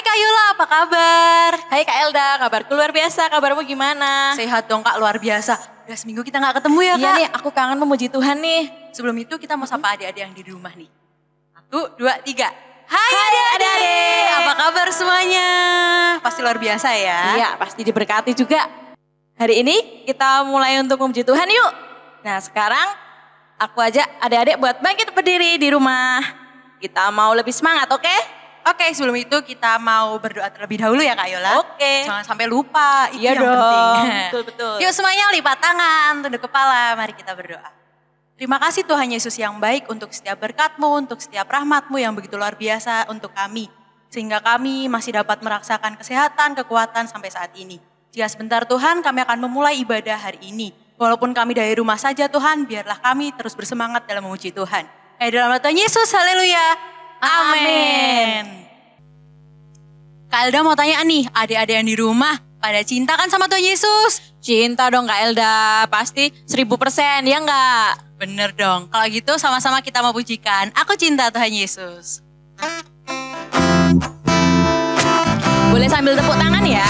Kak Yola, apa kabar? Hai Kak Elda, kabarku luar biasa, kabarmu gimana? Sehat dong Kak, luar biasa. Udah seminggu kita gak ketemu ya Kak? Iya nih, aku kangen memuji Tuhan nih. Sebelum itu kita mau sapa adik-adik yang di rumah nih. 1, 2, 3. Hai adik-adik. Apa kabar semuanya? Pasti luar biasa ya? Iya, pasti diberkati juga. Hari ini kita mulai untuk memuji Tuhan yuk. Nah sekarang aku ajak adik-adik buat bangkit berdiri di rumah. Kita mau lebih semangat, oke? Oke, sebelum itu kita mau berdoa terlebih dahulu ya Kak Yola. Oke. Jangan sampai lupa, itu Iya yang dong, penting. betul-betul. Yuk semuanya lipat tangan, tunduk kepala, mari kita berdoa. Terima kasih Tuhan Yesus yang baik untuk setiap berkat-Mu, untuk setiap rahmat-Mu yang begitu luar biasa untuk kami. Sehingga kami masih dapat merasakan kesehatan, kekuatan sampai saat ini. Jika sebentar Tuhan kami akan memulai ibadah hari ini. Walaupun kami dari rumah saja Tuhan, biarlah kami terus bersemangat dalam memuji Tuhan. Dalam nama Tuhan Yesus, haleluya. Amin. Kak Elda mau tanya nih, adik-adik yang di rumah pada cinta kan sama Tuhan Yesus? Cinta dong Kak Elda, pasti 1000%, ya enggak? Bener dong, kalau gitu sama-sama kita mau pujikan, aku cinta Tuhan Yesus. Boleh sambil tepuk tangan ya.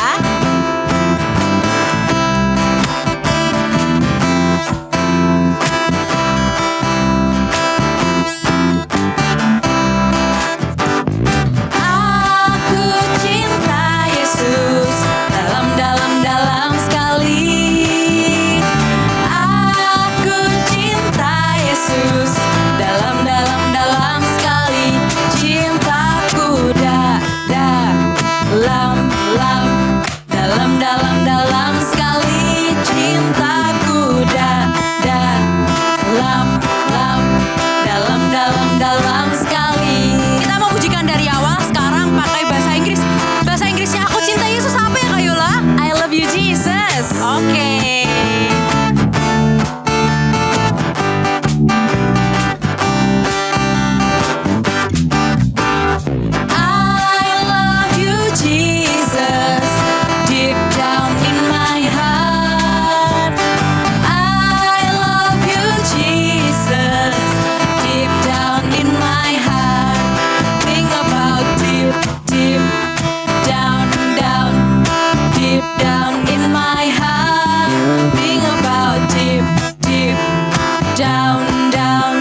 Dalam sekali. Kita mau pujikan dari awal, sekarang pakai bahasa Inggris. Bahasa Inggrisnya aku cinta Yesus apa ya Kak Yola? I love you Jesus. Oke. I love you Jesus, deep down in my heart. I love you Jesus, deep down in my heart. Think about deep, deep down, down, deep down in my heart. Think about deep, deep down, down,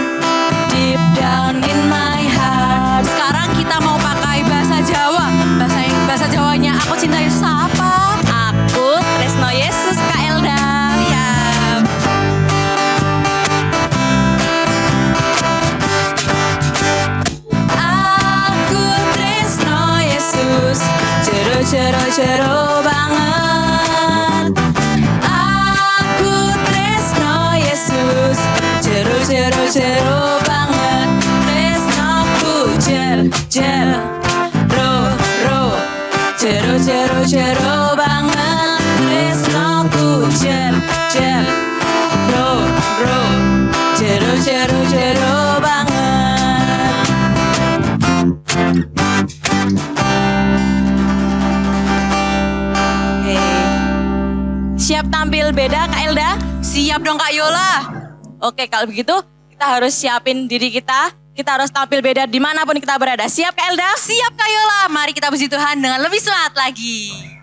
deep down in my heart. Sekarang kita mau pakai bahasa Jawa. Bahasa Jawanya aku cinta Yesus apa? Aku Tresno Yesus Kak Elda. Siap. Aku tresno Yesus, jero banget. Aku tresno Yesus, jero banget. Tresnoku jero banget. Tresnoku jero banget. Oke. Siap tampil beda Kak Elda? Siap dong Kak Yola. Oke, kalau begitu kita harus siapin diri kita. Kita harus tampil beda dimanapun kita berada. Siap Kak Elda? Siap Kak Yola. Mari kita puji Tuhan dengan lebih semangat lagi.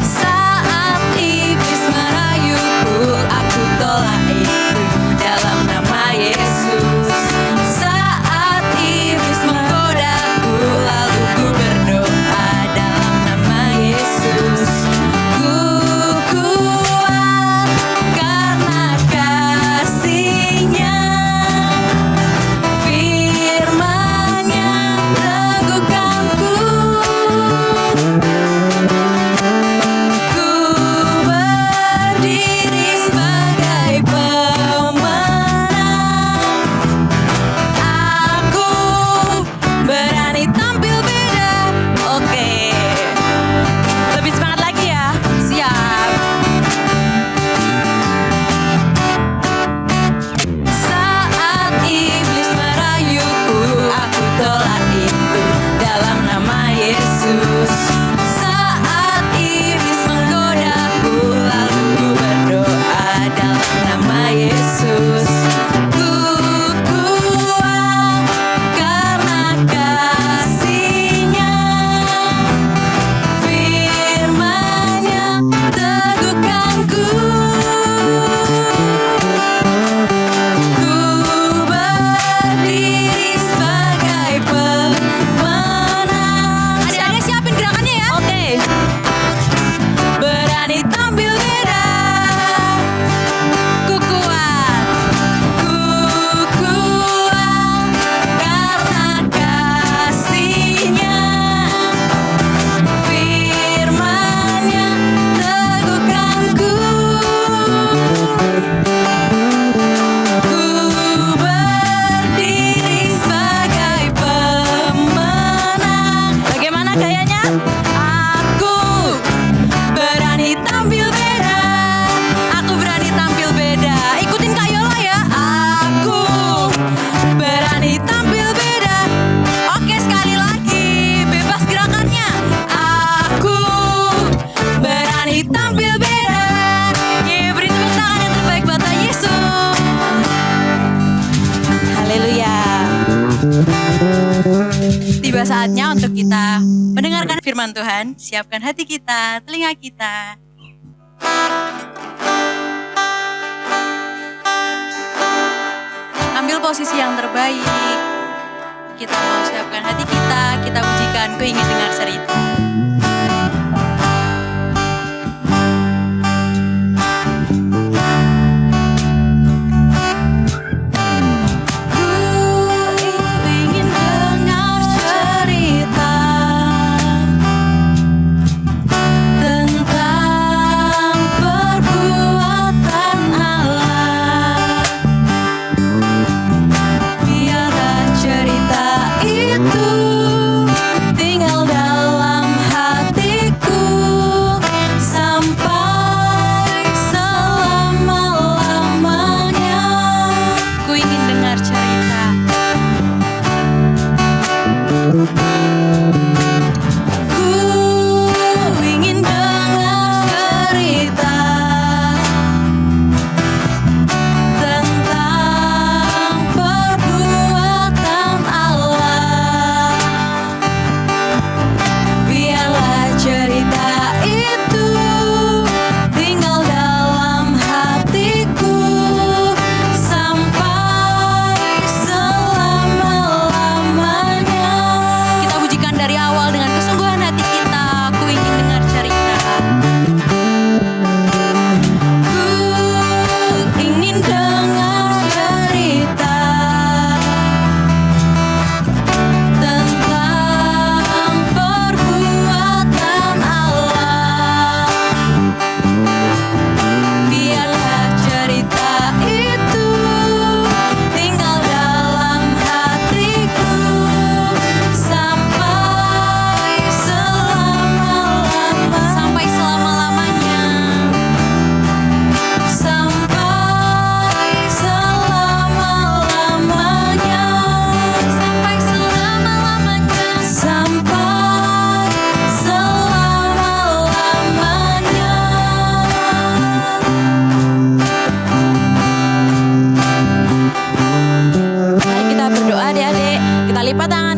Saat iblis merayuku, aku tolak itu dalam nama Yesus. Saat iblis menggodaku, lalu ku berdoa dalam Sudah saatnya untuk kita mendengarkan firman Tuhan. Siapkan hati kita, telinga kita. Ambil posisi yang terbaik. Kita mau siapkan hati kita pujikan, ku ingin dengar cerita.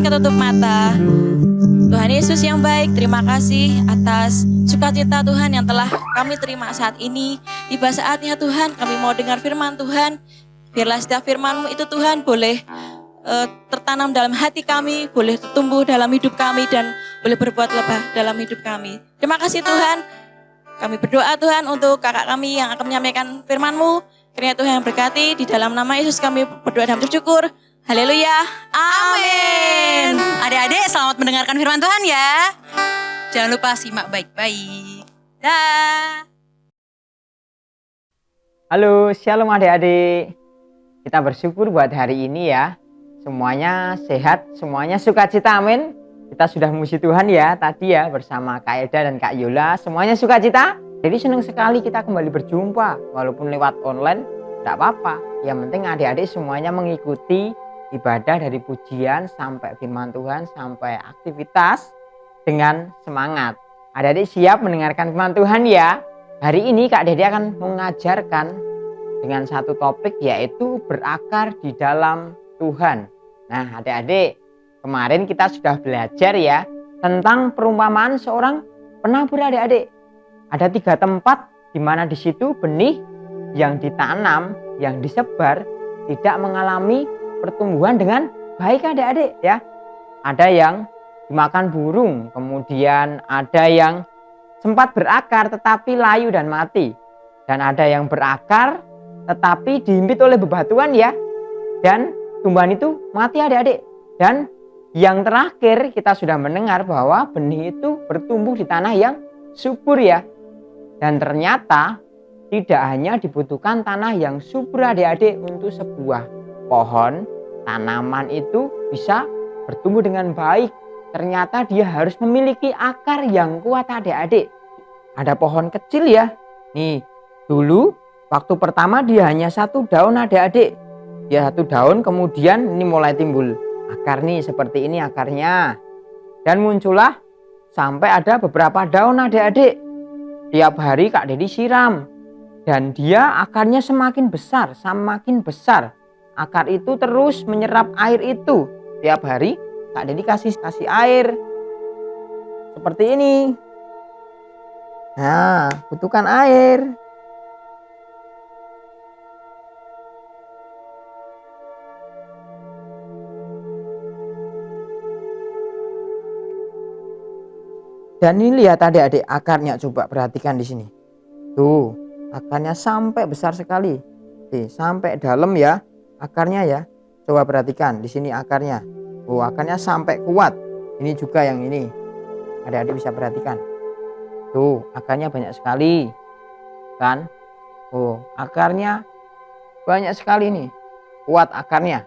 Tutup mata. Tuhan Yesus yang baik, terima kasih atas sukacita Tuhan yang telah kami terima saat ini. Tiba saatnya Tuhan, kami mau dengar firman Tuhan. Biarlah setiap firman-Mu itu Tuhan boleh tertanam dalam hati kami, boleh tumbuh dalam hidup kami, dan boleh berbuat lebah dalam hidup kami. Terima kasih Tuhan. Kami berdoa Tuhan untuk kakak kami yang akan menyampaikan firman-Mu. Kiranya Tuhan yang berkati, di dalam nama Yesus kami berdoa dan bersyukur. Haleluya, amin. Adik-adik selamat mendengarkan firman Tuhan ya. Jangan lupa simak baik-baik. Dah. Halo, shalom adik-adik. Kita bersyukur buat hari ini ya. Semuanya sehat, semuanya sukacita, amin. Kita sudah memuji Tuhan ya tadi ya bersama Kak Elda dan Kak Yola. Semuanya sukacita. Jadi senang sekali kita kembali berjumpa. Walaupun lewat online, tidak apa-apa. Yang penting adik-adik semuanya mengikuti ibadah dari pujian sampai firman Tuhan sampai aktivitas dengan semangat. Adik-adik siap mendengarkan firman Tuhan ya. Hari ini Kak Dede akan mengajarkan dengan satu topik yaitu berakar di dalam Tuhan. Nah adik-adik, kemarin kita sudah belajar ya tentang perumpamaan seorang penabur adik-adik. Ada 3 tempat di mana di situ benih yang ditanam, yang disebar tidak mengalami pertumbuhan dengan baik adik-adik ya. Ada yang dimakan burung, kemudian ada yang sempat berakar tetapi layu dan mati, dan ada yang berakar tetapi dihimpit oleh bebatuan ya, dan tumbuhan itu mati adik-adik. Dan yang terakhir kita sudah mendengar bahwa benih itu bertumbuh di tanah yang subur ya. Dan ternyata tidak hanya dibutuhkan tanah yang subur adik-adik untuk sebuah pohon, tanaman itu bisa bertumbuh dengan baik. Ternyata dia harus memiliki akar yang kuat adik-adik. Ada pohon kecil ya. Nih, dulu waktu pertama dia hanya 1 daun adik-adik. Dia 1 daun, kemudian ini mulai timbul akar nih, seperti ini akarnya. Dan muncullah sampai ada beberapa daun adik-adik. Tiap hari Kak Dedi siram. Dan dia akarnya semakin besar, semakin besar. Akar itu terus menyerap air itu tiap hari Kak Dedi kasih air seperti ini. Nah, butuhkan air. Dan ini lihat adik-adik akarnya, coba perhatikan di sini. Tuh, akarnya sampai besar sekali. Oke, sampai dalam ya akarnya ya. Coba perhatikan di sini akarnya. Oh, akarnya sampai kuat. Ini juga yang ini. Adik-adik bisa perhatikan. Tuh, akarnya banyak sekali. Kan? Oh, akarnya banyak sekali nih. Kuat akarnya.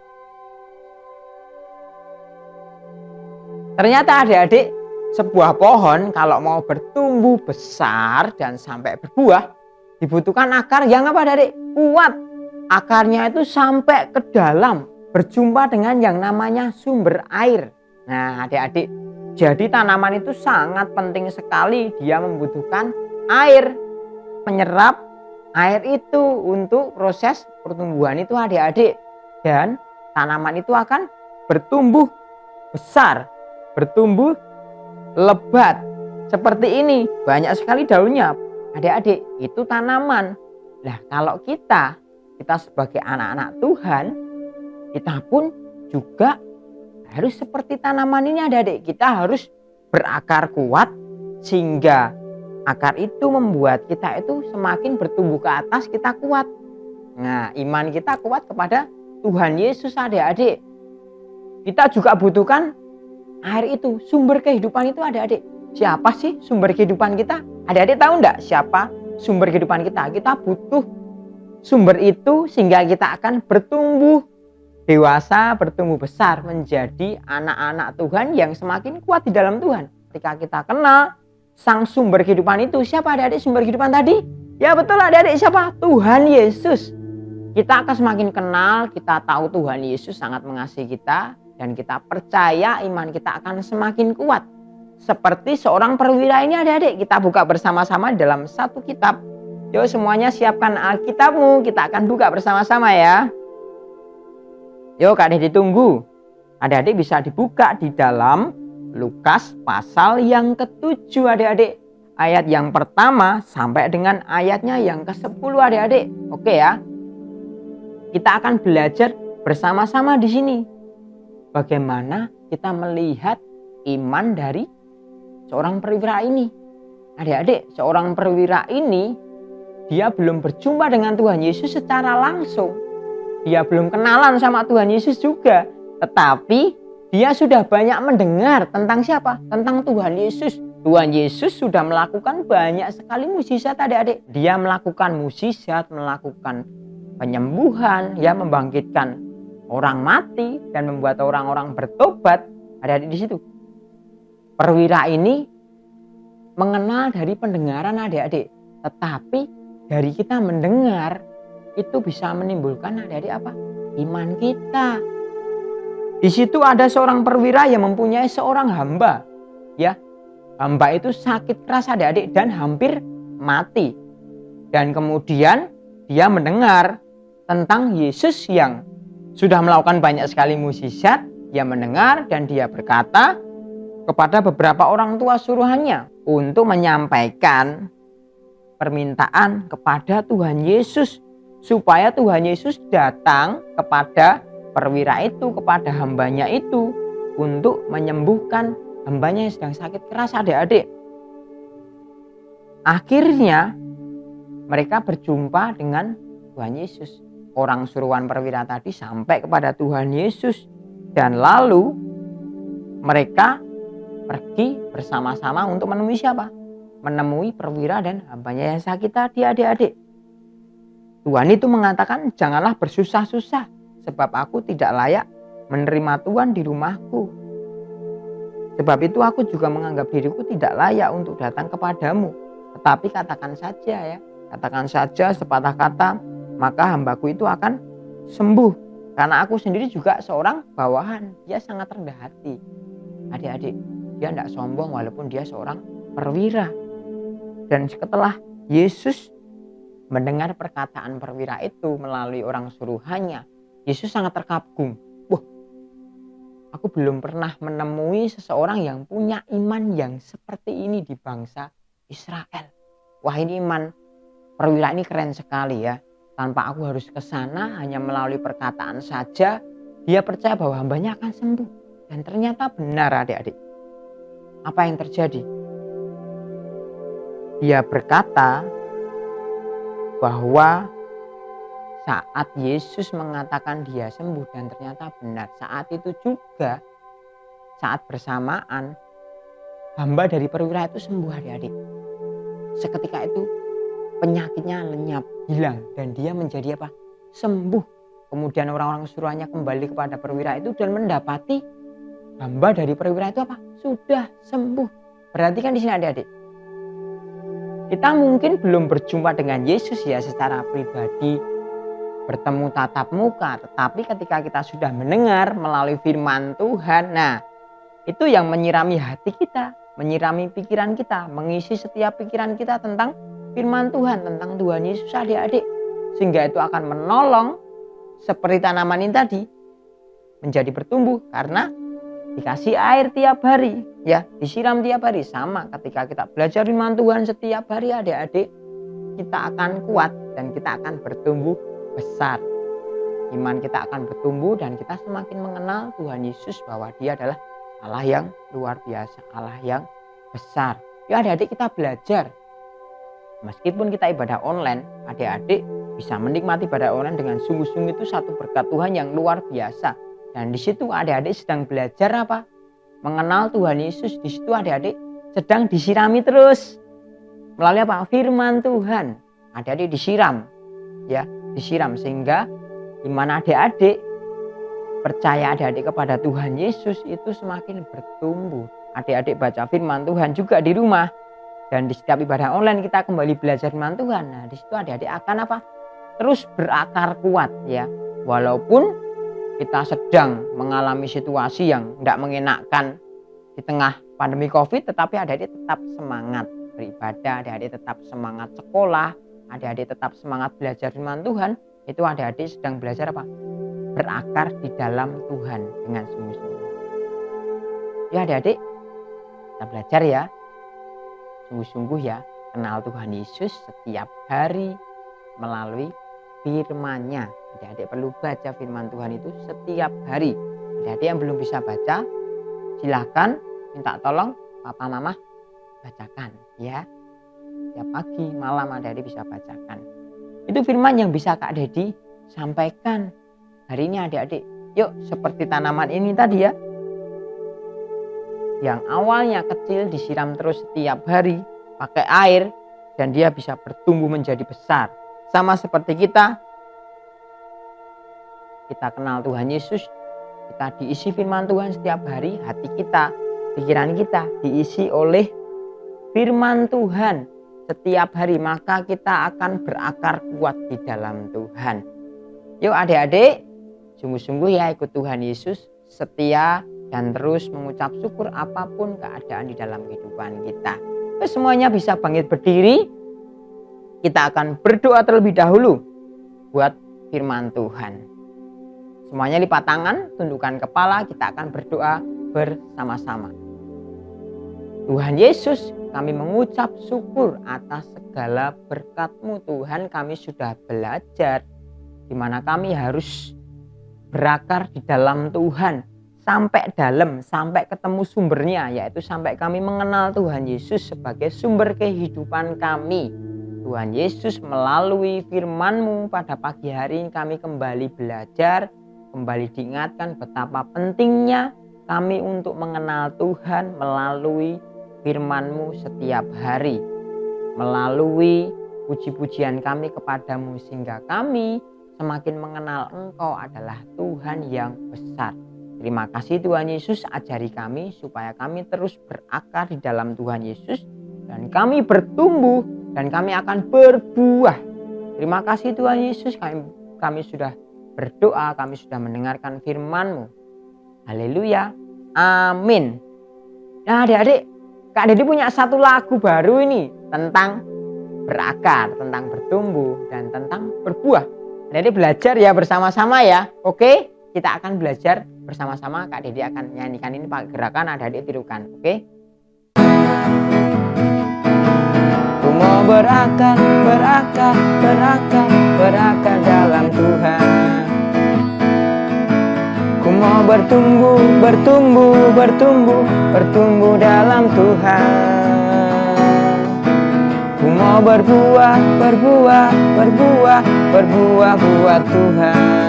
Ternyata adik-adik, sebuah pohon kalau mau bertumbuh besar dan sampai berbuah dibutuhkan akar yang apa adik? Kuat. Akarnya itu sampai ke dalam, berjumpa dengan yang namanya sumber air. Nah adik-adik, jadi tanaman itu sangat penting sekali, dia membutuhkan air, menyerap air itu untuk proses pertumbuhan itu adik-adik. Dan tanaman itu akan bertumbuh besar, bertumbuh lebat seperti ini, banyak sekali daunnya. Adik-adik, itu tanaman. Nah, kalau kita sebagai anak-anak Tuhan, kita pun juga harus seperti tanaman ini adik-adik. Kita harus berakar kuat sehingga akar itu membuat kita itu semakin bertumbuh ke atas, kita kuat. Nah, iman kita kuat kepada Tuhan Yesus adik-adik. Kita juga butuhkan air itu, sumber kehidupan itu adik-adik. Siapa sih sumber kehidupan kita? Adik-adik tahu enggak siapa sumber kehidupan kita? Kita butuh sumber itu sehingga kita akan bertumbuh dewasa, bertumbuh besar menjadi anak-anak Tuhan yang semakin kuat di dalam Tuhan. Ketika kita kenal sang sumber kehidupan itu, siapa adik-adik sumber kehidupan tadi? Ya betul adik-adik, siapa? Tuhan Yesus. Kita akan semakin kenal, kita tahu Tuhan Yesus sangat mengasihi kita, dan kita percaya iman kita akan semakin kuat. Seperti seorang perwira ini adik-adik, kita buka bersama-sama dalam satu kitab. Yuk semuanya siapkan Alkitabmu, kita akan buka bersama-sama ya. Yuk Kak Dedi tunggu. Adik-adik bisa dibuka di dalam Lukas pasal yang ke-7 adik-adik. Ayat yang pertama sampai dengan ayatnya yang ke-10 adik-adik. Oke ya. Kita akan belajar bersama-sama di sini. Bagaimana kita melihat iman dari seorang perwira ini. Adik-adik, seorang perwira ini dia belum berjumpa dengan Tuhan Yesus secara langsung. Dia belum kenalan sama Tuhan Yesus juga. Tetapi dia sudah banyak mendengar tentang siapa? Tentang Tuhan Yesus. Tuhan Yesus sudah melakukan banyak sekali mukjizat adik-adik. Dia melakukan mukjizat, melakukan penyembuhan, ya membangkitkan orang mati dan membuat orang-orang bertobat. Adik-adik di situ. Perwira ini mengenal dari pendengaran adik-adik. Tetapi dari kita mendengar itu bisa menimbulkan adik-adik apa? Iman kita. Di situ ada seorang perwira yang mempunyai seorang hamba. Ya, hamba itu sakit keras adik-adik dan hampir mati. Dan kemudian dia mendengar tentang Yesus yang sudah melakukan banyak sekali mukjizat. Dia mendengar dan dia berkata kepada beberapa orang tua suruhannya untuk menyampaikan permintaan kepada Tuhan Yesus supaya Tuhan Yesus datang kepada perwira itu, kepada hambanya itu untuk menyembuhkan hambanya yang sedang sakit keras adik-adik. Akhirnya mereka berjumpa dengan Tuhan Yesus. Orang suruhan perwira tadi sampai kepada Tuhan Yesus dan lalu mereka pergi bersama-sama untuk menemui siapa? Menemui perwira dan hambanya yang sakit tadi adik-adik. Tuhan itu mengatakan janganlah bersusah-susah sebab aku tidak layak menerima Tuhan di rumahku. Sebab itu aku juga menganggap diriku tidak layak untuk datang kepadamu. Tetapi katakan saja ya, katakan saja sepatah kata maka hambaku itu akan sembuh. Karena aku sendiri juga seorang bawahan, dia sangat rendah hati. Adik-adik, dia tidak sombong walaupun dia seorang perwira. Dan setelah Yesus mendengar perkataan perwira itu melalui orang suruhannya, Yesus sangat terkagum. Wah, Aku belum pernah menemui seseorang yang punya iman yang seperti ini di bangsa Israel. Wah, ini iman perwira ini keren sekali ya. Tanpa aku harus ke sana, hanya melalui perkataan saja, dia percaya bahwa hambanya akan sembuh. Dan ternyata benar adik-adik. Apa yang terjadi? Dia berkata bahwa saat Yesus mengatakan dia sembuh, dan ternyata benar. Saat itu juga, saat bersamaan, hamba dari perwira itu sembuh adik-adik. Seketika itu penyakitnya lenyap, hilang, dan dia menjadi apa? Sembuh. Kemudian orang-orang suruhannya kembali kepada perwira itu dan mendapati hamba dari perwira itu apa? Sudah sembuh. Perhatikan di sini adik-adik. Kita mungkin belum berjumpa dengan Yesus ya secara pribadi, bertemu tatap muka, tetapi ketika kita sudah mendengar melalui firman Tuhan, nah itu yang menyirami hati kita, menyirami pikiran kita, mengisi setiap pikiran kita tentang firman Tuhan, tentang Tuhan Yesus adik-adik. Sehingga itu akan menolong seperti tanaman ini tadi menjadi bertumbuh karena dikasih air tiap hari, ya, disiram tiap hari. Sama ketika kita belajar firman Tuhan setiap hari adik-adik, kita akan kuat dan kita akan bertumbuh besar. Iman kita akan bertumbuh dan kita semakin mengenal Tuhan Yesus bahwa Dia adalah Allah yang luar biasa, Allah yang besar. Ya adik-adik, kita belajar. Meskipun kita ibadah online, adik-adik bisa menikmati ibadah online dengan sungguh-sungguh, itu satu berkat Tuhan yang luar biasa. Dan di situ adik-adik sedang belajar apa? Mengenal Tuhan Yesus. Di situ adik-adik sedang disirami terus melalui apa? Firman Tuhan. Adik-adik disiram, ya, disiram sehingga iman adik-adik, percaya adik-adik kepada Tuhan Yesus itu semakin bertumbuh. Adik-adik baca firman Tuhan juga di rumah, dan di setiap ibadah online kita kembali belajar firman Tuhan. Nah, di situ adik-adik akan apa? Terus berakar kuat ya. Walaupun kita sedang mengalami situasi yang tidak mengenakan di tengah pandemi COVID, tetapi adik-adik tetap semangat beribadah, adik-adik tetap semangat sekolah, adik-adik tetap semangat belajar firman Tuhan. Itu adik-adik sedang belajar apa? Berakar di dalam Tuhan dengan sungguh-sungguh. Ya adik-adik, kita belajar ya, sungguh-sungguh ya, kenal Tuhan Yesus setiap hari melalui firman-Nya. Adik-adik perlu baca firman Tuhan itu setiap hari. Adik-adik yang belum bisa baca, silakan minta tolong papa mama bacakan ya. Setiap pagi malam adik-adik bisa bacakan. Itu firman yang bisa Kak Dedi sampaikan hari ini adik-adik. Yuk, seperti tanaman ini tadi ya, yang awalnya kecil disiram terus setiap hari pakai air, dan dia bisa bertumbuh menjadi besar. Sama seperti kita kenal Tuhan Yesus, kita diisi firman Tuhan setiap hari, hati kita, pikiran kita diisi oleh firman Tuhan setiap hari, maka kita akan berakar kuat di dalam Tuhan. Yuk adik-adik, sungguh-sungguh ya ikut Tuhan Yesus, setia dan terus mengucap syukur apapun keadaan di dalam kehidupan kita. Semuanya bisa bangkit berdiri. Kita akan berdoa terlebih dahulu buat firman Tuhan. Semuanya lipat tangan, tundukkan kepala, kita akan berdoa bersama-sama. Tuhan Yesus, kami mengucap syukur atas segala berkat-Mu Tuhan. Kami sudah belajar di mana kami harus berakar di dalam Tuhan sampai dalam, sampai ketemu sumbernya, yaitu sampai kami mengenal Tuhan Yesus sebagai sumber kehidupan kami. Tuhan Yesus, melalui firman-Mu pada pagi hari ini kami kembali belajar, kembali diingatkan betapa pentingnya kami untuk mengenal Tuhan melalui firman-Mu setiap hari, melalui puji-pujian kami kepadamu, sehingga kami semakin mengenal Engkau adalah Tuhan yang besar. Terima kasih Tuhan Yesus, ajari kami supaya kami terus berakar di dalam Tuhan Yesus, dan kami bertumbuh dan kami akan berbuah. Terima kasih Tuhan Yesus, kami sudah berdoa, kami sudah mendengarkan firman-Mu. Haleluya, amin. Nah adik-adik, Kak Dedi punya satu lagu baru ini tentang berakar, tentang bertumbuh, dan tentang berbuah. Adik-adik belajar ya bersama-sama ya, oke? kita akan belajar bersama-sama. Kak Dedi akan nyanyikan ini pakai gerakan, adik-adik tirukan. Oke? Ku mau berakar, berakar, berakar, berakar dalam Tuhan. Ku mau bertumbuh, bertumbuh, bertumbuh, bertumbuh dalam Tuhan. Ku mau berbuah, berbuah, berbuah, berbuah buat Tuhan.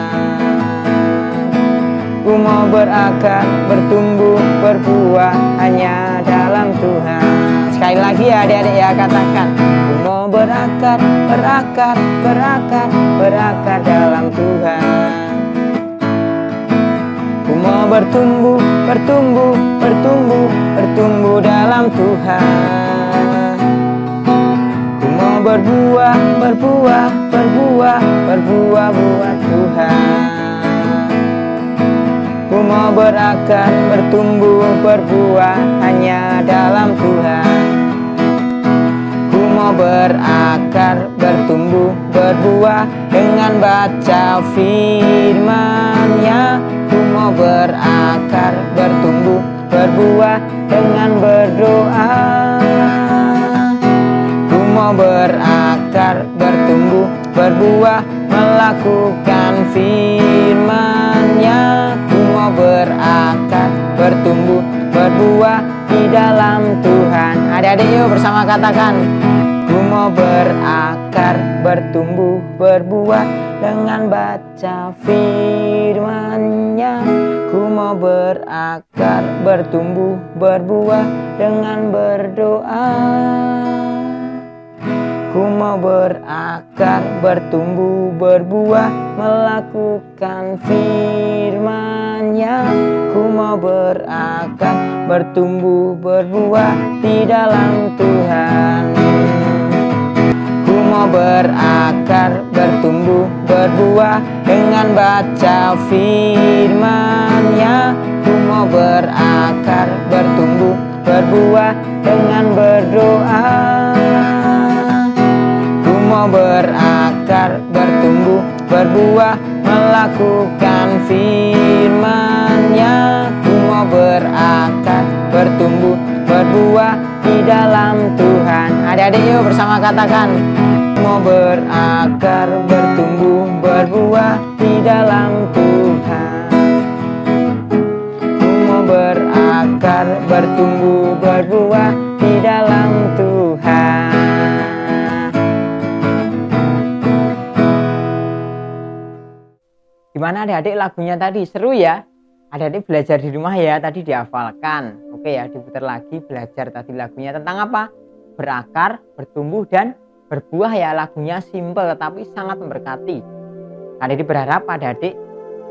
Ku mau berakar, bertumbuh, berbuah hanya dalam Tuhan. Sekali lagi ya adik-adik ya, katakan. Ku mau berakar, berakar, berakar, berakar dalam Tuhan. Ku mau bertumbuh, bertumbuh, bertumbuh, bertumbuh dalam Tuhan. Ku mau berbuah, berbuah, berbuah, berbuah buat Tuhan. Ku mau berakar, bertumbuh, berbuah hanya dalam Tuhan. Ku mau berakar, bertumbuh, berbuah dengan baca firman-Nya. Ku mau berakar, bertumbuh, berbuah dengan berdoa. Ku mau berakar, bertumbuh, berbuah melakukan firman-Nya. Ku mau berakar, bertumbuh, berbuah di dalam Tuhan. Adik-adik yuk bersama katakan. Ku mau berakar, bertumbuh, berbuah dengan baca firman-Nya. Ku mau berakar, bertumbuh, berbuah dengan berdoa. Ku mau berakar, bertumbuh, berbuah melakukan firman-Nya. Ku mau berakar, bertumbuh, berbuah di dalam Tuhan. Ku mau berakar, bertumbuh, berbuah dengan baca firman-Nya. Ku mau berakar, bertumbuh, berbuah dengan berdoa. Ku mau berakar, bertumbuh, berbuah melakukan firman-Nya. Ku mau berakar, bertumbuh, berbuah di dalam Tuhan. Adik-adik yuk bersama katakan. Mau berakar, bertumbuh, berbuah di dalam Tuhan. Ku mau berakar, bertumbuh, berbuah di dalam Tuhan. Gimana adik-adik lagunya tadi? Seru ya? Adik-adik belajar di rumah ya, tadi dihafalkan. Oke ya, diputar lagi belajar tadi lagunya tentang apa? Berakar, bertumbuh, dan berbuah ya. Lagunya simple tapi sangat memberkati. Adik-adik berharap adik-adik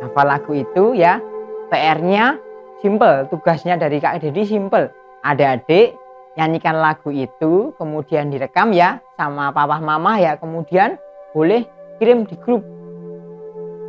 hafal lagu itu ya. PR-nya simple, tugasnya dari Kak Dedi simple. Adik-adik nyanyikan lagu itu, kemudian direkam ya sama papa mama ya. Kemudian boleh kirim di grup.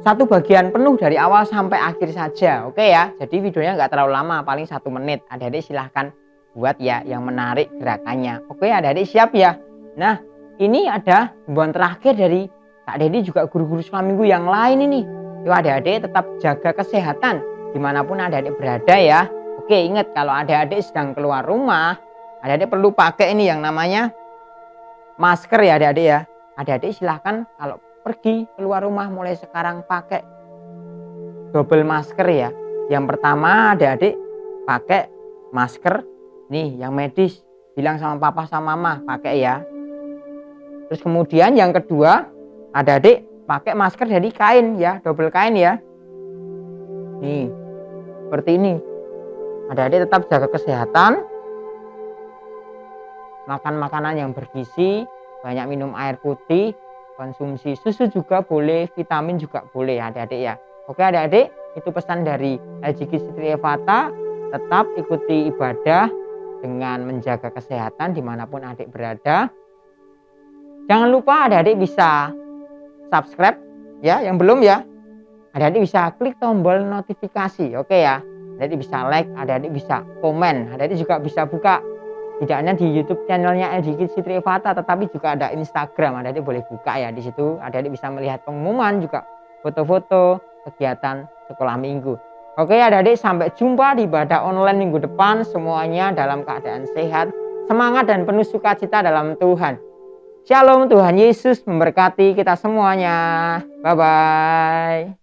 Satu bagian penuh dari awal sampai akhir saja, oke ya. Jadi videonya nggak terlalu lama, paling 1 menit. Adik-adik silahkan buat ya yang menarik gerakannya. Oke, adik-adik siap ya. Nah, ini ada himbauan terakhir dari Kak Dedi juga guru-guru sekolah minggu yang lain ini. Yuk adik-adik tetap jaga kesehatan dimanapun adik-adik berada ya. Oke, ingat kalau adik-adik sedang keluar rumah, adik-adik perlu pakai ini yang namanya masker ya adik-adik ya. Adik-adik silahkan kalau pergi keluar rumah mulai sekarang pakai double masker ya. Yang pertama adik-adik pakai masker nih yang medis, bilang sama papa sama mama pakai ya. Terus kemudian yang kedua adik-adik pakai masker dari kain ya, double kain ya. Nih seperti ini. Adik-adik tetap jaga kesehatan, makan makanan yang bergizi, banyak minum air putih, konsumsi susu juga boleh, vitamin juga boleh adik-adik ya. Oke adik-adik, itu pesan dari LGK Sitri Evata. Tetap ikuti ibadah dengan menjaga kesehatan dimanapun adik berada. Jangan lupa adik-adik bisa subscribe ya, yang belum ya. Adik-adik bisa klik tombol notifikasi, oke ya. Adik-adik bisa like, adik-adik bisa komen, adik-adik juga bisa buka. Tidak hanya di YouTube channelnya LGK Sitri Evata, tetapi juga ada Instagram. Adik-adik boleh buka ya di situ. Adik-adik bisa melihat pengumuman juga, foto-foto, kegiatan sekolah minggu. Oke adik-adik, sampai jumpa di ibadah online minggu depan. Semuanya dalam keadaan sehat, semangat dan penuh sukacita dalam Tuhan. Shalom, Tuhan Yesus memberkati kita semuanya. Bye-bye.